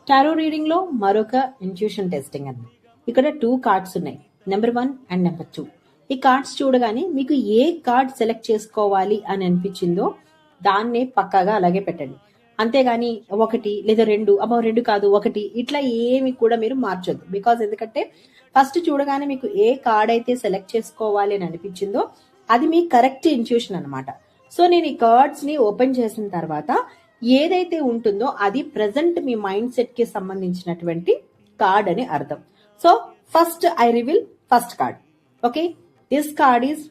Tarot reading లో మరొక intuition testing అండి. ఇక్కడ 2 కార్డ్స్ ఉన్నాయి, నెంబర్ 1 అండ్ నెంబర్ 2. ఈ కార్డ్స్ చూడగానే మీకు ఏ కార్డ్ సెలెక్ట్ చేసుకోవాలి అని అనిపించిందో దాన్నే పక్కాగా అలాగే పెట్టండి. అంతేగాని 1 లేదా 2, అబ్బా 2 కాదు 1 ఇట్లా ఏమి కూడా మీరు మార్చొద్దు. బికాజ్ ఎందుకంటే ఫస్ట్ చూడగానే మీకు ఏ కార్డ్ అయితే సెలెక్ట్ చేసుకోవాలి అని అనిపించిందో అది మీ కరెక్ట్ ఇంట్యూషన్ అనమాట. సో నేను ఈ కార్డ్స్ ని ఓపెన్ చేసిన తర్వాత ఏదైతే ఉంటుందో అది ప్రెసెంట్ మీ మైండ్ సెట్ కి సంబంధించినటువంటి కార్డ్ అని అర్థం. So first I reveal first card. Okay, this card is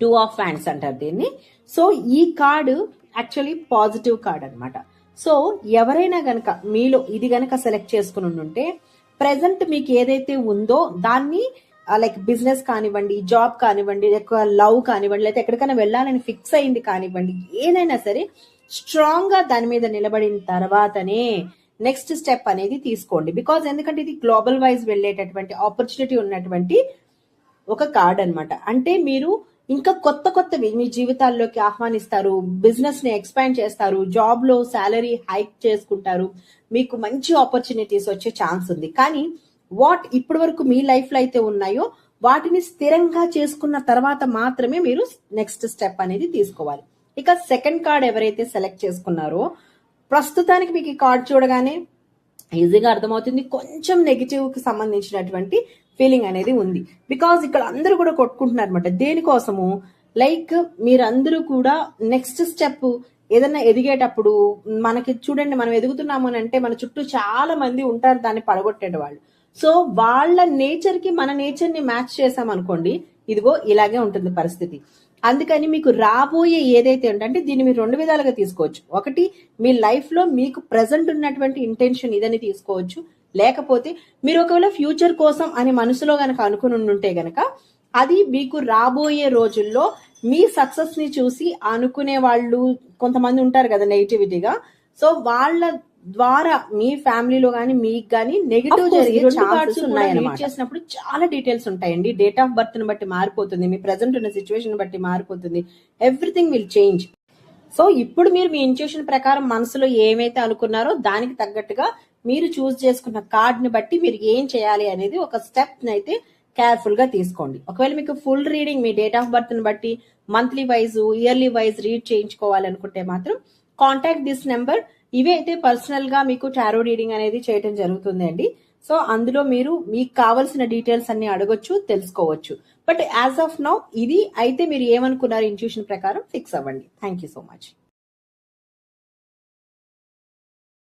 2 of hands అంటారు దీన్ని. సో ఈ కార్డు యాక్చువల్లీ పాజిటివ్ కార్డ్ అనమాట. సో ఎవరైనా గనక మీలో ఇది గనక సెలెక్ట్ చేసుకుని ఉంటే ప్రెసెంట్ మీకు ఏదైతే ఉందో దాన్ని లైక్ బిజినెస్ కానివ్వండి, జాబ్ కానివ్వండి, లవ్ కానివ్వండి, లేకపోతే ఎక్కడికైనా వెళ్ళాలని ఫిక్స్ అయింది కానివ్వండి, ఏదైనా సరే స్ట్రాంగ్ గా దాని మీద నిలబడిన తర్వాతనే నెక్స్ట్ స్టెప్ అనేది తీసుకోండి. బికాజ్ ఎందుకంటే ఇది గ్లోబల్ వైజ్ వెళ్ళేటటువంటి ఆపర్చునిటీ ఉన్నటువంటి ఒక కార్డ్ అనమాట. అంటే మీరు ఇంకా కొత్త కొత్తవి మీ జీవితాల్లోకి ఆహ్వానిస్తారు, బిజినెస్ ని ఎక్స్పాండ్ చేస్తారు, జాబ్ లో శాలరీ హైక్ చేసుకుంటారు, మీకు మంచి ఆపర్చునిటీస్ వచ్చే ఛాన్స్ ఉంది. కానీ వాట్ ఇప్పటి వరకు మీ లైఫ్ లో అయితే ఉన్నాయో వాటిని స్థిరంగా చేసుకున్న తర్వాత మాత్రమే మీరు నెక్స్ట్ స్టెప్ అనేది తీసుకోవాలి. ఇక సెకండ్ కార్డ్ ఎవరైతే సెలెక్ట్ చేసుకున్నారో ప్రస్తుతానికి మీకు ఈ కార్డ్ చూడగానే ఈజీగా అర్థమవుతుంది, కొంచెం నెగిటివ్ కి సంబంధించినటువంటి ఫీలింగ్ అనేది ఉంది. బికాజ్ ఇక్కడ అందరూ కూడా కొట్టుకుంటున్నారు అనమాట. దేనికోసము, లైక్ మీరందరూ కూడా నెక్స్ట్ స్టెప్ ఏదన్నా ఎదిగేటప్పుడు మనకి చూడండి, మనం ఎదుగుతున్నాము అని అంటే మన చుట్టూ చాలా మంది ఉంటారు దాన్ని పడగొట్టే వాళ్ళు. సో వాళ్ళ నేచర్ కి మన నేచర్ ని మ్యాచ్ చేసామనుకోండి, ఇదిగో ఇలాగే ఉంటుంది పరిస్థితి. అందుకని మీకు రాబోయే ఏదైతే అంటే దీన్ని మీరు 2 విధాలుగా తీసుకోవచ్చు. ఒకటి, మీ లైఫ్ లో మీకు ప్రెసెంట్ ఉన్నటువంటి ఇంటెన్షన్ ఇదని తీసుకోవచ్చు. లేకపోతే మీరు ఒకవేళ ఫ్యూచర్ కోసం అని మనసులో గనక అనుకుని ఉంటే గనక అది మీకు రాబోయే రోజుల్లో మీ సక్సెస్ ని చూసి అనుకునే వాళ్ళు కొంతమంది ఉంటారు కదా నెగిటివిటీగా. సో వాళ్ళ ద్వారా మీ ఫ్యామిలీలో గానీ మీకు గానీ నెగిటివ్ జరిగే ఛాన్సెస్ ఉన్నాయన్నమాట. చేసినప్పుడు చాలా డీటెయిల్స్ ఉంటాయండి. డేట్ ఆఫ్ బర్త్ ని బట్టి మారిపోతుంది, మీ ప్రెసెంట్ ఉన్న సిచ్యువేషన్ బట్టి మారిపోతుంది. Everything will change. సో ఇప్పుడు మీరు మీ ఇంట్యూషన్ ప్రకారం మనసులో ఏమైతే అనుకున్నారో దానికి తగ్గట్టుగా మీరు చూస్ చేసుకున్న కార్డ్ ని బట్టి మీరు ఏం చేయాలి అనేది ఒక స్టెప్ అయితే కేర్ఫుల్ గా తీసుకోండి. ఒకవేళ మీకు ఫుల్ రీడింగ్ మీ డేట్ ఆఫ్ బర్త్ ని బట్టి monthly wise, yearly wise read చేయించుకోవాలనుకుంటే మాత్రం కాంటాక్ట్ దిస్ నెంబర్. ఇవి అయితే పర్సనల్ గా మీకు టారో రీడింగ్ అనేది చేయడం జరుగుతుంది అండి. సో అందులో మీరు మీకు కావాల్సిన డీటెయిల్స్ అన్ని అడగొచ్చు, తెలుసుకోవచ్చు. బట్ యాజ్ ఆఫ్ నౌ ఇది అయితే మీరు ఏమనుకున్నారు ఇంట్యూషన్ ప్రకారం ఫిక్స్ అవ్వండి. Thank you so much.